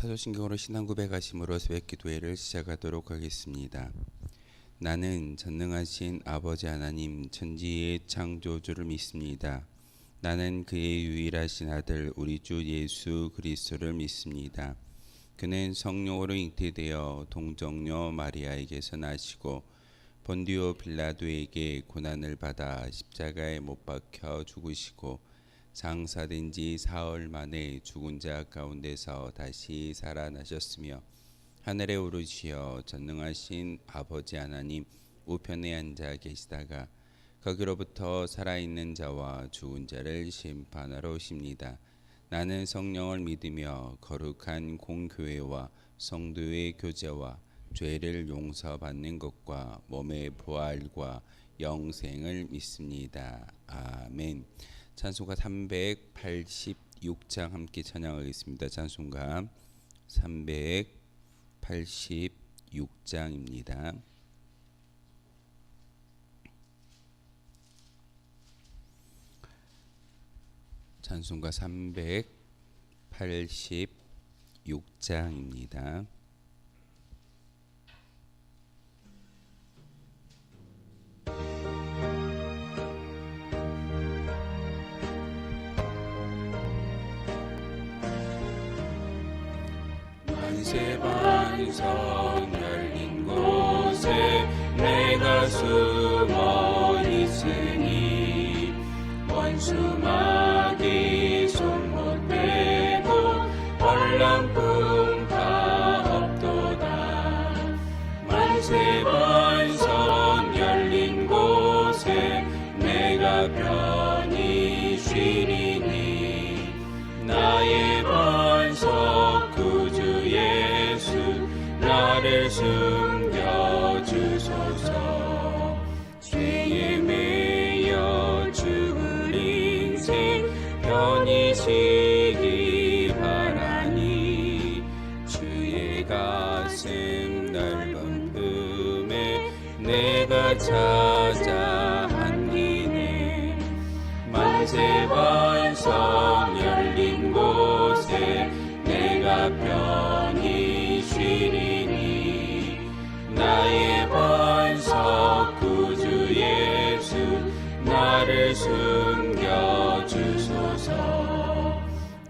사도신경으로 신앙 고백하심으로 새벽 기도회를 시작하도록 하겠습니다. 나는 전능하신 아버지 하나님 천지의 창조주를 믿습니다. 나는 그의 유일하신 아들 우리 주 예수 그리스도를 믿습니다. 그는 성령으로 잉태되어 동정녀 마리아에게서 나시고 본디오 빌라도에게 고난을 받아 십자가에 못 박혀 죽으시고 장사된 지 사흘 만에 죽은 자 가운데서 다시 살아나셨으며 하늘에 오르시어 전능하신 아버지 하나님 우편에 앉아 계시다가 거기로부터 살아있는 자와 죽은 자를 심판하러 오십니다. 나는 성령을 믿으며 거룩한 공교회와 성도의 교제와 죄를 용서받는 것과 몸의 부활과 영생을 믿습니다. 아멘. 찬송가 386장 함께 찬양하겠습니다. 찬송가 386장입니다. 찬송가 386장입니다. 만세반성 열린 곳에 내가 숨어 있으니 원수마귀 손 못 대고 월남풍 다 없도다. 만세반성 열린 곳에 내가 편히 쉬리니 나의 반석 구주 예수 나를 숨겨주소서. 죄에 매여 죽을 인생 편히 쉬기 바라니 주의 가슴 넓은 품에 내가 찾아 안기네. 만세반성 열린 곳에 내가 편히 쉬리니 나의 반석 구주 예수 나를 숨겨주소서.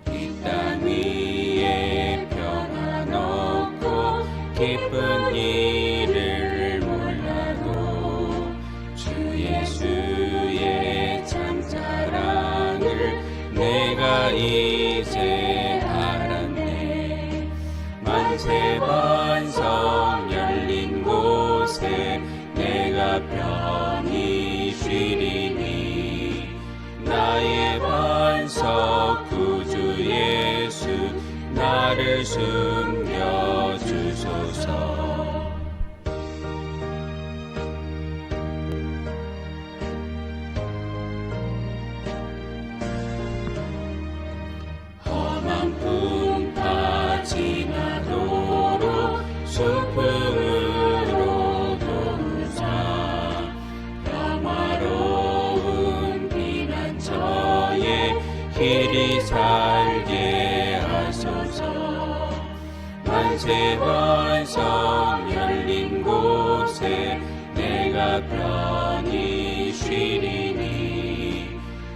이 땅 위에 평안 없고 기쁜 일을 몰라도 주 예수의 참 사랑을 내가 이제 알았네. 만세반성 열린 곳에 내가 편히 쉬리니 나의 반석 구주 예수 나를 숨겨주소서. 험한 풍파 지나도록 순풍으로 도우사 평화로운 피난처에 길이 살게 하소서. 만세반성 열린 곳에 내가 편히 쉬리니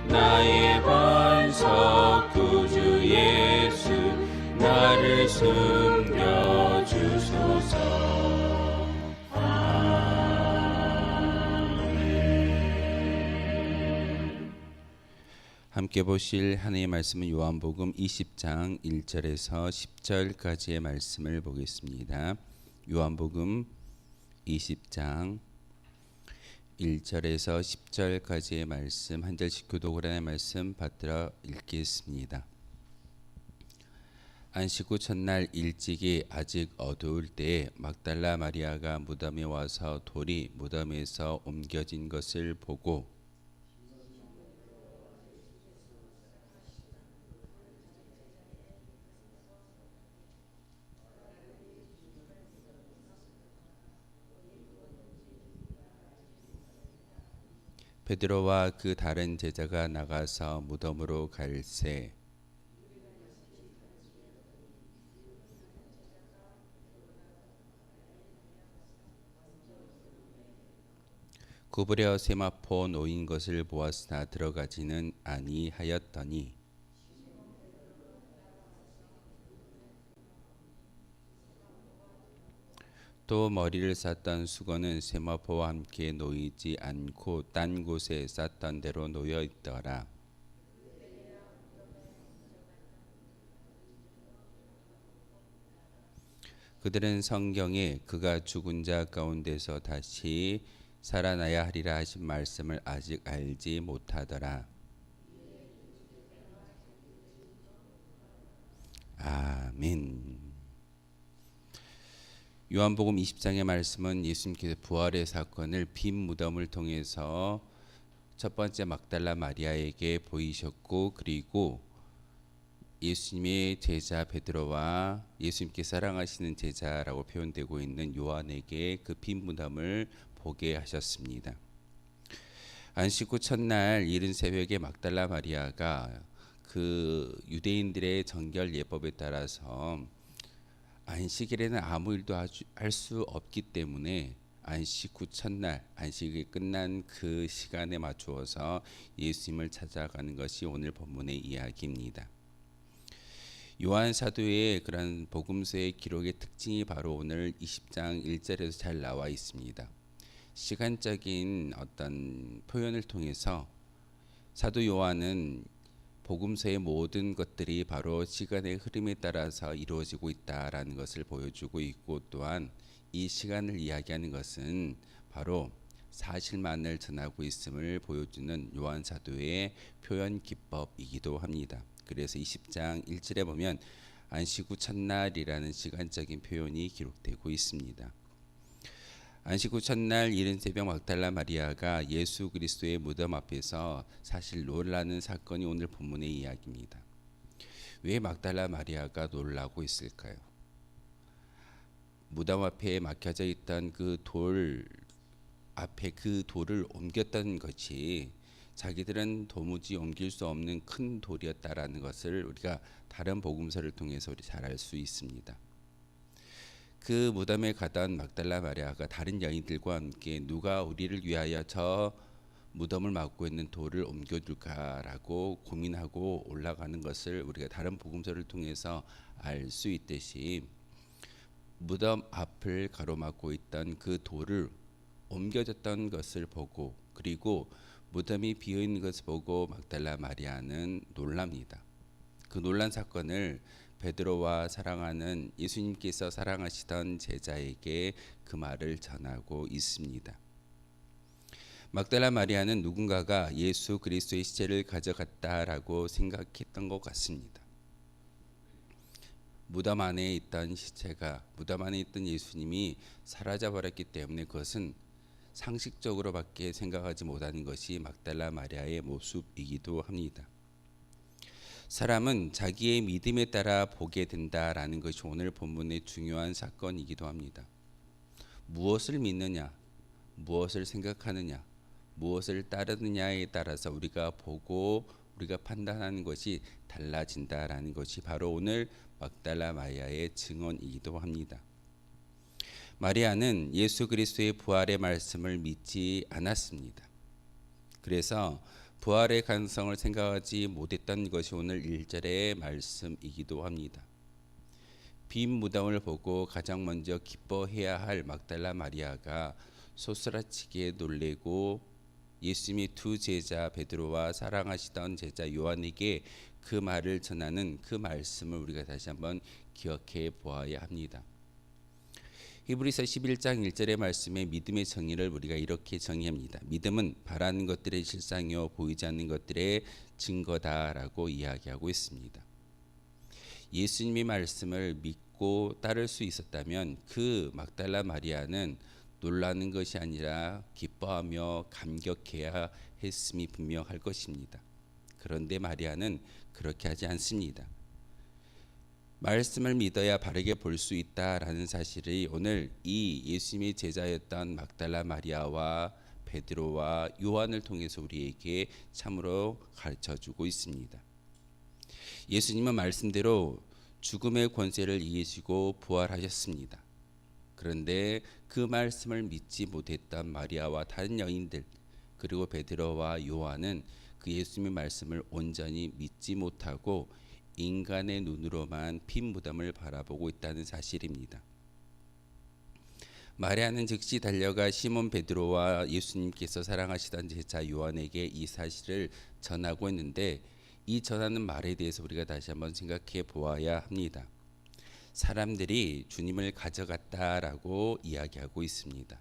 나의 반석 구주 예수 나를 숨겨주소서. 아멘. 함께 보실 하나님의 말씀은 요한복음 20장 1절에서 10절까지의 말씀을 보겠습니다. 요한복음 20장 1절에서 10절까지의 말씀 한 절씩 교독을 하는 말씀 받들어 읽겠습니다. 안식 후 첫날 일찍이 아직 어두울 때에 막달라 마리아가 무덤에 와서 돌이 무덤에서 옮겨진 것을 보고 베드로와 그 다른 제자가 나가서 무덤으로 갈새 구부려 세마포 놓인 것을 보았으나 들어가지는 아니하였더니 또 머리를 쌌던 수건은 세마포와 함께 놓이지 않고 딴 곳에 쌌던 대로 놓여 있더라. 그들은 성경에 그가 죽은 자 가운데서 다시 살아나야 하리라 하신 말씀을 아직 알지 못하더라. 아멘. 요한복음 20장의 말씀은 예수님께서 부활의 사건을 빈 무덤을 통해서 첫 번째 막달라 마리아에게 보이셨고, 그리고 예수님의 제자 베드로와 예수님께 사랑하시는 제자라고 표현되고 있는 요한에게 그 빈 무덤을 보게 하셨습니다. 안식 후 첫날 이른 새벽에 막달라 마리아가 그 유대인들의 정결 예법에 따라서 안식일에는 아무 일도 할 수 없기 때문에 안식 후 첫날 안식이 끝난 그 시간에 맞추어서 예수님을 찾아가는 것이 오늘 본문의 이야기입니다. 요한 사도의 그런 복음서의 기록의 특징이 바로 오늘 20장 1절에서 잘 나와 있습니다. 시간적인 어떤 표현을 통해서 사도 요한은 복음서의 모든 것들이 바로 시간의 흐름에 따라서 이루어지고 있다라는 것을 보여주고 있고, 또한 이 시간을 이야기하는 것은 바로 사실만을 전하고 있음을 보여주는 요한 사도의 표현 기법이기도 합니다. 그래서 20장 1절에 보면 안식 후 첫날이라는 시간적인 표현이 기록되고 있습니다. 안식 후 첫날 이른 새벽 막달라 마리아가 예수 그리스도의 무덤 앞에서 사실 놀라는 사건이 오늘 본문의 이야기입니다. 왜 막달라 마리아가 놀라고 있을까요? 무덤 앞에 막혀져 있던 그 돌 앞에 그 돌을 옮겼던 것이 자기들은 도무지 옮길 수 없는 큰 돌이었다라는 것을 우리가 다른 복음서를 통해서 우리 잘 알 수 있습니다. 그 무덤에 가던 막달라 마리아가 다른 여인들과 함께 누가 우리를 위하여 저 무덤을 막고 있는 돌을 옮겨줄까라고 고민하고 올라가는 것을 우리가 다른 복음서를 통해서 알 수 있듯이, 무덤 앞을 가로막고 있던 그 돌을 옮겨졌던 것을 보고, 그리고 무덤이 비어 있는 것을 보고 막달라 마리아는 놀랍니다. 그 놀란 사건을 베드로와 사랑하는 예수님께서 사랑하시던 제자에게 그 말을 전하고 있습니다. 막달라 마리아는 누군가가 예수 그리스도의 시체를 가져갔다라고 생각했던 것 같습니다. 무덤 안에 있던 시체가, 무덤 안에 있던 예수님이 사라져 버렸기 때문에 그것은 상식적으로밖에 생각하지 못하는 것이 막달라 마리아의 모습이기도 합니다. 사람은 자기의 믿음에 따라 보게 된다라는 것이 오늘 본문의 중요한 사건이기도 합니다. 무엇을 믿느냐, 무엇을 생각하느냐, 무엇을 따르느냐에 따라서 우리가 보고 우리가 판단하는 것이 달라진다라는 것이 바로 오늘 막달라 마리아의 증언이기도 합니다. 마리아는 예수 그리스도의 부활의 말씀을 믿지 않았습니다. 그래서 부활의 가능성을 생각하지 못했던 것이 오늘 1절의 말씀이기도 합니다. 빈 무덤을 보고 가장 먼저 기뻐해야 할 막달라 마리아가 소스라치게 놀래고 예수님의 두 제자 베드로와 사랑하시던 제자 요한에게 그 말을 전하는 그 말씀을 우리가 다시 한번 기억해 보아야 합니다. 히브리서 11장 1절의 말씀에 믿음의 정의를 우리가 이렇게 정의합니다. 믿음은 바라는 것들의 실상이요 보이지 않는 것들의 증거다라고 이야기하고 있습니다. 예수님의 말씀을 믿고 따를 수 있었다면 그 막달라 마리아는 놀라는 것이 아니라 기뻐하며 감격해야 했음이 분명할 것입니다. 그런데 마리아는 그렇게 하지 않습니다. 말씀을 믿어야 바르게 볼 수 있다라는 사실이 오늘 이 예수님의 제자였던 막달라 마리아와 베드로와 요한을 통해서 우리에게 참으로 가르쳐주고 있습니다. 예수님은 말씀대로 죽음의 권세를 이기시고 부활하셨습니다. 그런데 그 말씀을 믿지 못했던 마리아와 다른 여인들, 그리고 베드로와 요한은 그 예수님의 말씀을 온전히 믿지 못하고 인간의 눈으로만 핀 무덤을 바라보고 있다는 사실입니다. 마리아는 즉시 달려가 시몬 베드로와 예수님께서 사랑하시던 제자 요한에게 이 사실을 전하고 있는데, 이 전하는 말에 대해서 우리가 다시 한번 생각해 보아야 합니다. 사람들이 주님을 가져갔다라고 이야기하고 있습니다.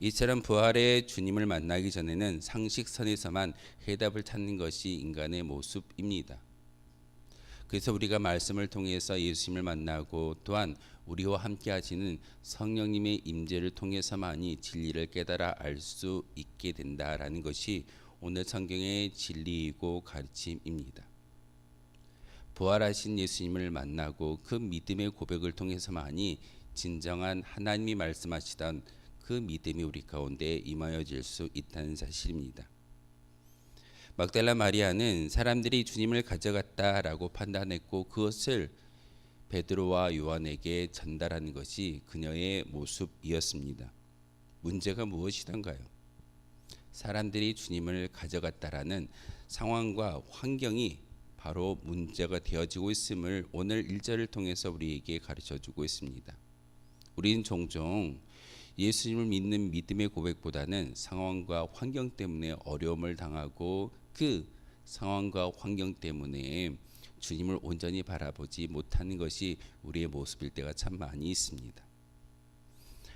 이처럼 부활의 주님을 만나기 전에는 상식선에서만 해답을 찾는 것이 인간의 모습입니다. 그래서 우리가 말씀을 통해서 예수님을 만나고 또한 우리와 함께 하시는 성령님의 임재를 통해서만이 진리를 깨달아 알 수 있게 된다라는 것이 오늘 성경의 진리이고 가르침입니다. 부활하신 예수님을 만나고 그 믿음의 고백을 통해서만이 진정한 하나님이 말씀하시던 그 믿음이 우리 가운데 임하여질 수 있다는 사실입니다. 막달라 마리아는 사람들이 주님을 가져갔다라고 판단했고 그것을 베드로와 요한에게 전달하는 것이 그녀의 모습이었습니다. 문제가 무엇이던가요? 사람들이 주님을 가져갔다라는 상황과 환경이 바로 문제가 되어지고 있음을 오늘 1절을 통해서 우리에게 가르쳐주고 있습니다. 우리는 종종 예수님을 믿는 믿음의 고백보다는 상황과 환경 때문에 어려움을 당하고 그 상황과 환경 때문에 주님을 온전히 바라보지 못하는 것이 우리의 모습일 때가 참 많이 있습니다.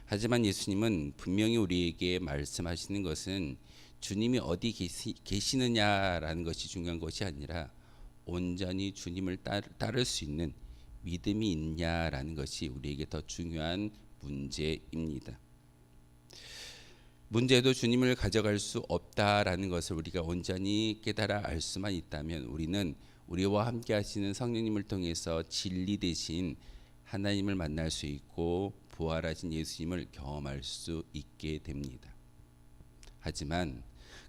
하지만 예수님은 분명히 우리에게 말씀하시는 것은 주님이 어디 계시느냐라는 것이 중요한 것이 아니라 온전히 주님을 따를 수 있는 믿음이 있냐라는 것이 우리에게 더 중요한 문제입니다. 문제도 주님을 가져갈 수 없다라는 것을 우리가 온전히 깨달아 알 수만 있다면 우리는 우리와 함께 하시는 성령님을 통해서 진리 대신 하나님을 만날 수 있고 부활하신 예수님을 경험할 수 있게 됩니다. 하지만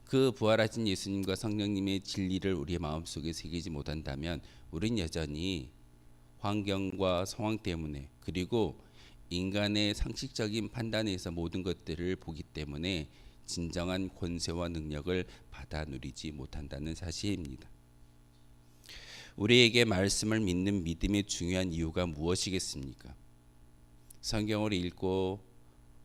그 부활하신 예수님과 성령님의 진리를 우리의 마음속에 새기지 못한다면 우린 여전히 환경과 상황 때문에 그리고 인간의 상식적인 판단에서 모든 것들을 보기 때문에 진정한 권세와 능력을 받아 누리지 못한다는 사실입니다. 우리에게 말씀을 믿는 믿음의 중요한 이유가 무엇이겠습니까? 성경을 읽고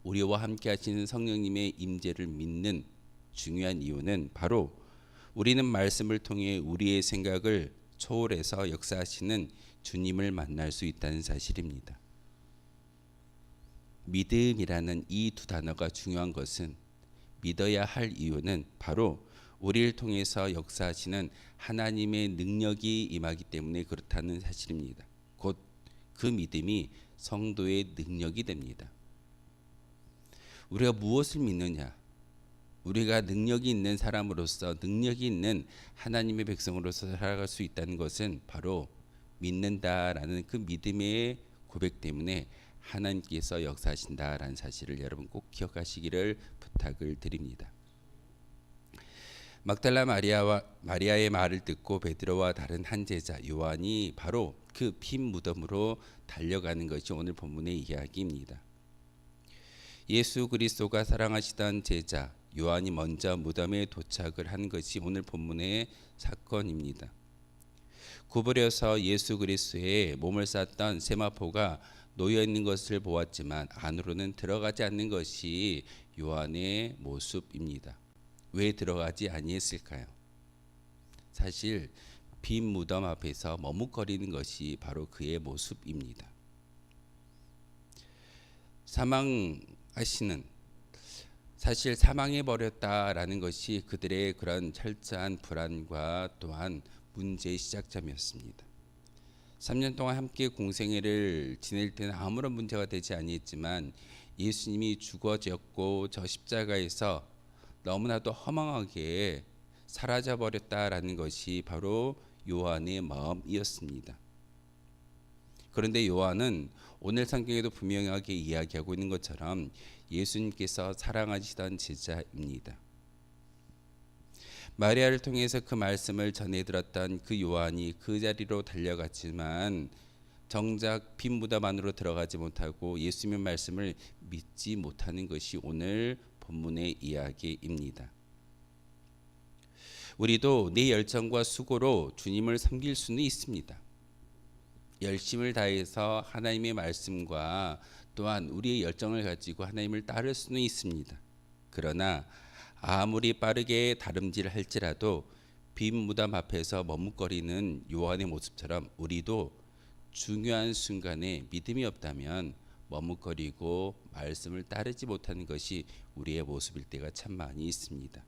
우리와 함께 하시는 성령님의 임재를 믿는 중요한 이유는 바로 우리는 말씀을 통해 우리의 생각을 초월해서 역사하시는 주님을 만날 수 있다는 사실입니다. 믿음이라는 이 두 단어가 중요한 것은 믿어야 할 이유는 바로 우리를 통해서 역사하시는 하나님의 능력이 임하기 때문에 그렇다는 사실입니다. 곧 그 믿음이 성도의 능력이 됩니다. 우리가 무엇을 믿느냐? 우리가 능력이 있는 사람으로서 능력이 있는 하나님의 백성으로서 살아갈 수 있다는 것은 바로 믿는다라는 그 믿음의 고백 때문에 하나님께서 역사하신다라는 사실을 여러분 꼭 기억하시기를 부탁을 드립니다. 막달라 마리아의 말을 듣고 베드로와 다른 한 제자 요한이 바로 그 핀 무덤으로 달려가는 것이 오늘 본문의 이야기입니다. 예수 그리스도가 사랑하시던 제자 요한이 먼저 무덤에 도착을 한 것이 오늘 본문의 사건입니다. 구부려서 예수 그리스도의 몸을 쌌던 세마포가 놓여 있는 것을 보았지만 안으로는 들어가지 않는 것이 요한의 모습입니다. 왜 들어가지 아니했을까요? 사실 빈 무덤 앞에서 머뭇거리는 것이 바로 그의 모습입니다. 사망하시는 사실 사망해 버렸다라는 것이 그들의 그런 철저한 불안과 또한 문제의 시작점이었습니다. 3년 동안 함께 공생애를 지낼 때는 아무런 문제가 되지 아니했지만 예수님이 죽어졌고 저 십자가에서 너무나도 허망하게 사라져 버렸다라는 것이 바로 요한의 마음이었습니다. 그런데 요한은 오늘 성경에도 분명하게 이야기하고 있는 것처럼 예수님께서 사랑하시던 제자입니다. 마리아를 통해서 그 말씀을 전해 들었던 그 요한이 그 자리로 달려갔지만 정작 빈 무덤 안으로 들어가지 못하고 예수님의 말씀을 믿지 못하는 것이 오늘 본문의 이야기입니다. 우리도 내 열정과 수고로 주님을 섬길 수는 있습니다. 열심을 다해서 하나님의 말씀과 또한 우리의 열정을 가지고 하나님을 따를 수는 있습니다. 그러나 아무리 빠르게 다름질할지라도 빈 무덤 앞에서 머뭇거리는 요한의 모습처럼 우리도 중요한 순간에 믿음이 없다면 머뭇거리고 말씀을 따르지 못하는 것이 우리의 모습일 때가 참 많이 있습니다.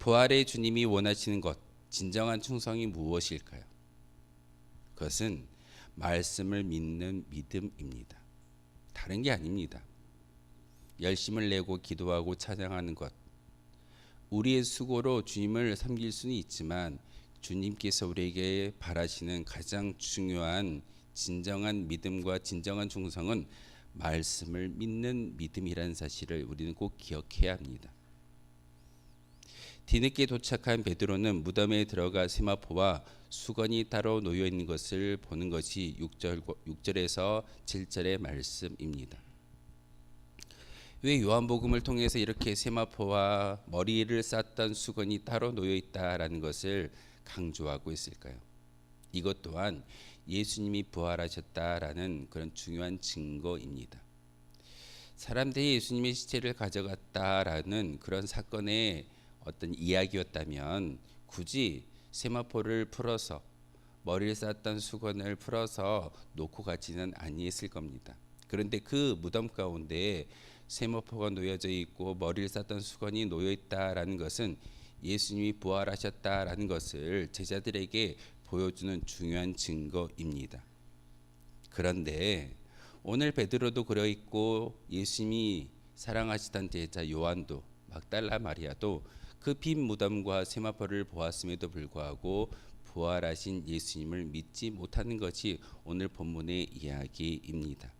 부활의 주님이 원하시는 것, 진정한 충성이 무엇일까요? 그것은 말씀을 믿는 믿음입니다. 다른 게 아닙니다. 열심을 내고 기도하고 찬양하는 것, 우리의 수고로 주님을 섬길 수는 있지만 주님께서 우리에게 바라시는 가장 중요한 진정한 믿음과 진정한 충성은 말씀을 믿는 믿음이라는 사실을 우리는 꼭 기억해야 합니다. 뒤늦게 도착한 베드로는 무덤에 들어가 세마포와 수건이 따로 놓여 있는 것을 보는 것이 6절에서 7절의 말씀입니다. 왜 요한복음을 통해서 이렇게 세마포와 머리를 쌌던 수건이 따로 놓여 있다라는 것을 강조하고 있을까요? 이것 또한 예수님이 부활하셨다라는 그런 중요한 증거입니다. 사람들이 예수님의 시체를 가져갔다라는 그런 사건의 어떤 이야기였다면 굳이 세마포를 풀어서 머리를 쌌던 수건을 풀어서 놓고 가지는 아니했을 겁니다. 그런데 그 무덤 가운데 세마포가 놓여져 있고 머리를 쌌던 수건이 놓여 있다라는 것은 예수님이 부활하셨다라는 것을 제자들에게 보여주는 중요한 증거입니다. 그런데 오늘 베드로도 그려 있고 예수님이 사랑하시던 제자 요한도 막달라 마리아도 그 빈 무덤과 세마포를 보았음에도 불구하고 부활하신 예수님을 믿지 못하는 것이 오늘 본문의 이야기입니다.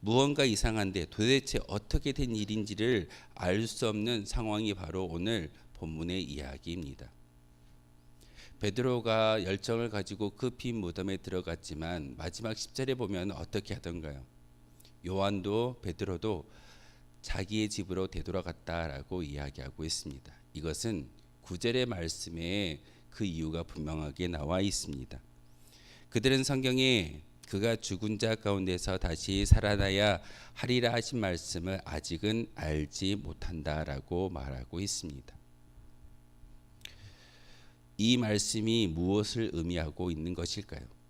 무언가 이상한데 도대체 어떻게 된 일인지를 알 수 없는 상황이 바로 오늘 본문의 이야기입니다. 베드로가 열정을 가지고 그 빈 무덤에 들어갔지만 마지막 10절에 보면 어떻게 하던가요? 요한도 베드로도 자기의 집으로 되돌아갔다라고 이야기하고 있습니다. 이것은 9절의 말씀에 그 이유가 분명하게 나와 있습니다. 그들은 성경에 그가 죽은 자 가운데서 다시 살아나야 하리라 하신 말씀을 아직은 알지 못한다라고 말하고 있습니다. 이 말씀이 무엇을 의미하고 있는 것일까요?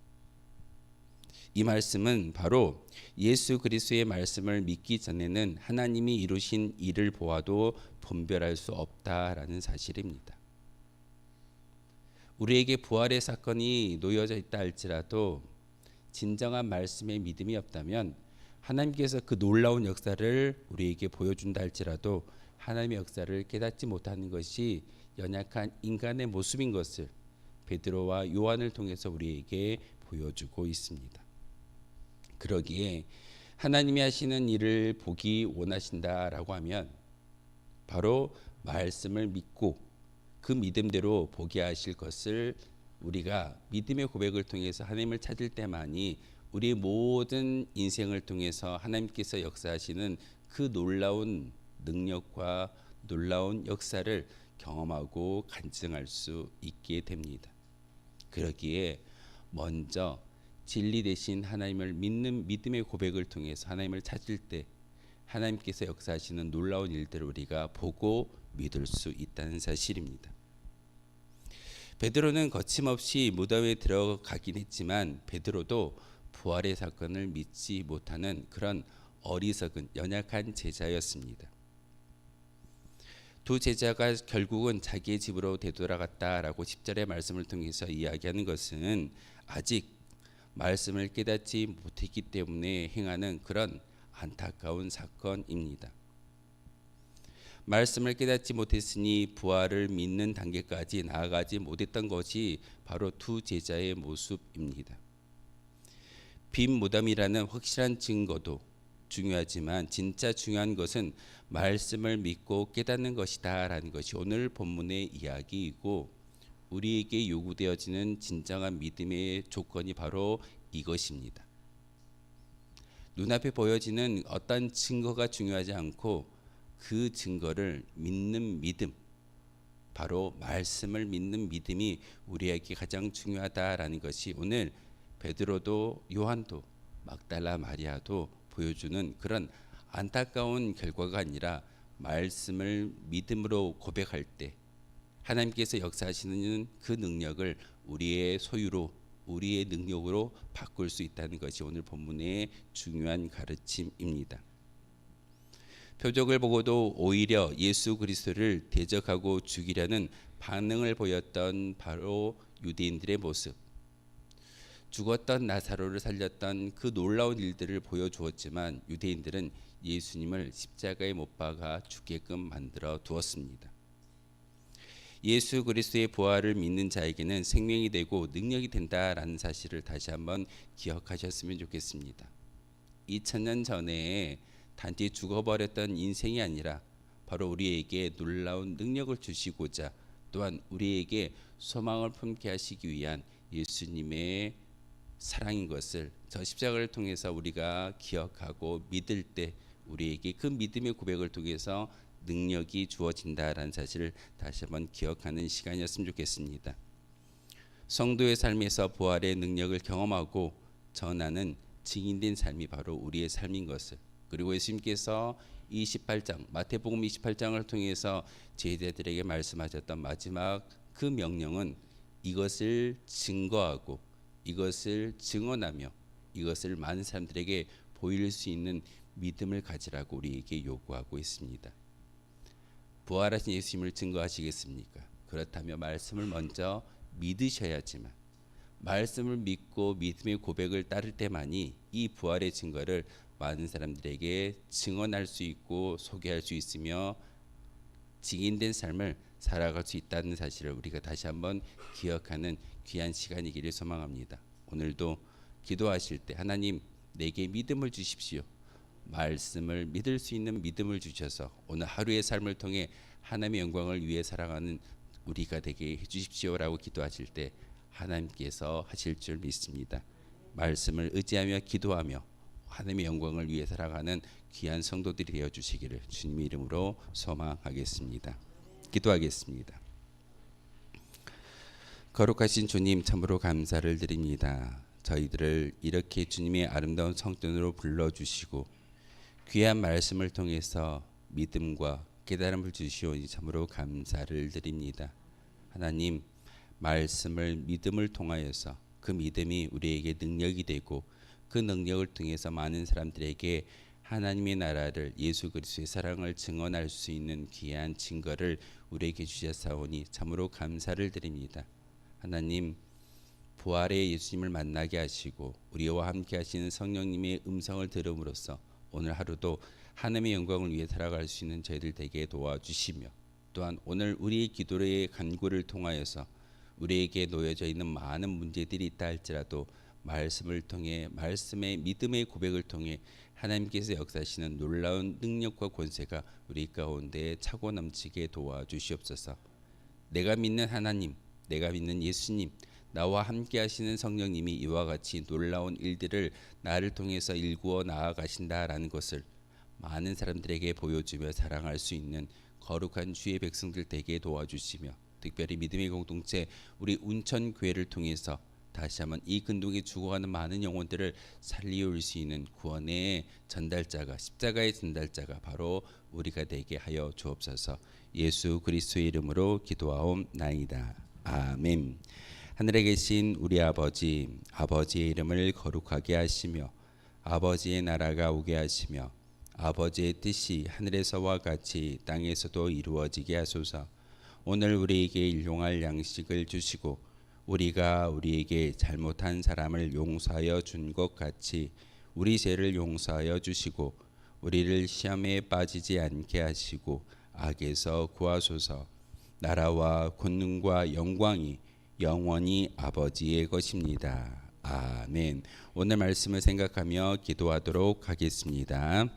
이 말씀은 바로 예수 그리스도의 말씀을 믿기 전에는 하나님이 이루신 일을 보아도 분별할 수 없다라는 사실입니다. 우리에게 부활의 사건이 놓여져 있다 할지라도 진정한 말씀에 믿음이 없다면 하나님께서 그 놀라운 역사를 우리에게 보여준다 할지라도 하나님의 역사를 깨닫지 못하는 것이 연약한 인간의 모습인 것을 베드로와 요한을 통해서 우리에게 보여주고 있습니다. 그러기에 하나님이 하시는 일을 보기 원하신다라고 하면 바로 말씀을 믿고 그 믿음대로 보게 하실 것을 우리가 믿음의 고백을 통해서 하나님을 찾을 때만이 우리의 모든 인생을 통해서 하나님께서 역사하시는 그 놀라운 능력과 놀라운 역사를 경험하고 간증할 수 있게 됩니다. 그러기에 먼저 진리 대신 하나님을 믿는 믿음의 고백을 통해서 하나님을 찾을 때 하나님께서 역사하시는 놀라운 일들을 우리가 보고 믿을 수 있다는 사실입니다. 베드로는 거침없이 무덤에 들어가긴 했지만 베드로도 부활의 사건을 믿지 못하는 그런 어리석은 연약한 제자였습니다. 두 제자가 결국은 자기의 집으로 되돌아갔다라고 10절의 말씀을 통해서 이야기하는 것은 아직 말씀을 깨닫지 못했기 때문에 행하는 그런 안타까운 사건입니다. 말씀을 깨닫지 못했으니 부활을 믿는 단계까지 나아가지 못했던 것이 바로 두 제자의 모습입니다. 빈 무덤이라는 확실한 증거도 중요하지만 진짜 중요한 것은 말씀을 믿고 깨닫는 것이다라는 것이 오늘 본문의 이야기이고 우리에게 요구되어지는 진정한 믿음의 조건이 바로 이것입니다. 눈앞에 보여지는 어떤 증거가 중요하지 않고 그 증거를 믿는 믿음, 바로 말씀을 믿는 믿음이 우리에게 가장 중요하다라는 것이 오늘 베드로도 요한도 막달라 마리아도 보여주는 그런 안타까운 결과가 아니라 말씀을 믿음으로 고백할 때 하나님께서 역사하시는 그 능력을 우리의 소유로 우리의 능력으로 바꿀 수 있다는 것이 오늘 본문의 중요한 가르침입니다. 표적을 보고도 오히려 예수 그리스도를 대적하고 죽이려는 반응을 보였던 바로 유대인들의 모습. 죽었던 나사로를 살렸던 그 놀라운 일들을 보여주었지만 유대인들은 예수님을 십자가에 못 박아 죽게끔 만들어 두었습니다. 예수 그리스도의 부활을 믿는 자에게는 생명이 되고 능력이 된다라는 사실을 다시 한번 기억하셨으면 좋겠습니다. 2000년 전에 단지 죽어버렸던 인생이 아니라 바로 우리에게 놀라운 능력을 주시고자 또한 우리에게 소망을 품게 하시기 위한 예수님의 사랑인 것을 저 십자가를 통해서 우리가 기억하고 믿을 때 우리에게 그 믿음의 고백을 통해서 능력이 주어진다라는 사실을 다시 한번 기억하는 시간이었으면 좋겠습니다. 성도의 삶에서 부활의 능력을 경험하고 전하는 증인된 삶이 바로 우리의 삶인 것을, 그리고 예수님께서 28장 마태복음 28장을 통해서 제자들에게 말씀하셨던 마지막 그 명령은 이것을 증거하고 이것을 증언하며 이것을 많은 사람들에게 보일 수 있는 믿음을 가지라고 우리에게 요구하고 있습니다. 부활하신 예수님을 증거하시겠습니까? 그렇다면 말씀을 먼저 믿으셔야지만, 말씀을 믿고 믿음의 고백을 따를 때만이 이 부활의 증거를 많은 사람들에게 증언할 수 있고 소개할 수 있으며 증인된 삶을 살아갈 수 있다는 사실을 우리가 다시 한번 기억하는 귀한 시간이기를 소망합니다. 오늘도 기도하실 때 하나님 내게 믿음을 주십시오. 말씀을 믿을 수 있는 믿음을 주셔서 오늘 하루의 삶을 통해 하나님의 영광을 위해 살아가는 우리가 되게 해주십시오라고 기도하실 때 하나님께서 하실 줄 믿습니다. 말씀을 의지하며 기도하며 하나님의 영광을 위해 살아가는 귀한 성도들이 되어 주시기를 주님의 이름으로 소망하겠습니다. 기도하겠습니다. 거룩하신 주님, 참으로 감사를 드립니다. 저희들을 이렇게 주님의 아름다운 성전으로 불러주시고 귀한 말씀을 통해서 믿음과 깨달음을 주시오니 참으로 감사를 드립니다. 하나님, 말씀을 믿음을 통하여서 그 믿음이 우리에게 능력이 되고 그 능력을 통해서 많은 사람들에게 하나님의 나라를, 예수 그리스도의 사랑을 증언할 수 있는 귀한 증거를 우리에게 주셨사오니 참으로 감사를 드립니다. 하나님, 부활의 예수님을 만나게 하시고 우리와 함께 하시는 성령님의 음성을 들음으로써 오늘 하루도 하나님의 영광을 위해 살아갈 수 있는 저희들 되게 도와주시며, 또한 오늘 우리의 기도의 간구를 통하여서 우리에게 놓여져 있는 많은 문제들이 있다 할지라도 말씀을 통해, 말씀의 믿음의 고백을 통해 하나님께서 역사하시는 놀라운 능력과 권세가 우리 가운데 차고 넘치게 도와주시옵소서. 내가 믿는 하나님, 내가 믿는 예수님, 나와 함께 하시는 성령님이 이와 같이 놀라운 일들을 나를 통해서 일구어 나아가신다라는 것을 많은 사람들에게 보여주며 사랑할 수 있는 거룩한 주의 백성들 되게 도와주시며, 특별히 믿음의 공동체 우리 운천교회를 통해서 다시 한번 이 근동에 죽어가는 많은 영혼들을 살리올 수 있는 구원의 전달자가, 십자가의 전달자가 바로 우리가 되게 하여 주옵소서. 예수 그리스도의 이름으로 기도하옵나이다. 아멘. 하늘에 계신 우리 아버지, 아버지의 이름을 거룩하게 하시며 아버지의 나라가 오게 하시며 아버지의 뜻이 하늘에서와 같이 땅에서도 이루어지게 하소서. 오늘 우리에게 일용할 양식을 주시고 우리가 우리에게 잘못한 사람을 용서하여 준 것 같이 우리 죄를 용서하여 주시고 우리를 시험에 빠지지 않게 하시고 악에서 구하소서. 나라와 권능과 영광이 영원히 아버지의 것입니다. 아멘. 오늘 말씀을 생각하며 기도하도록 하겠습니다.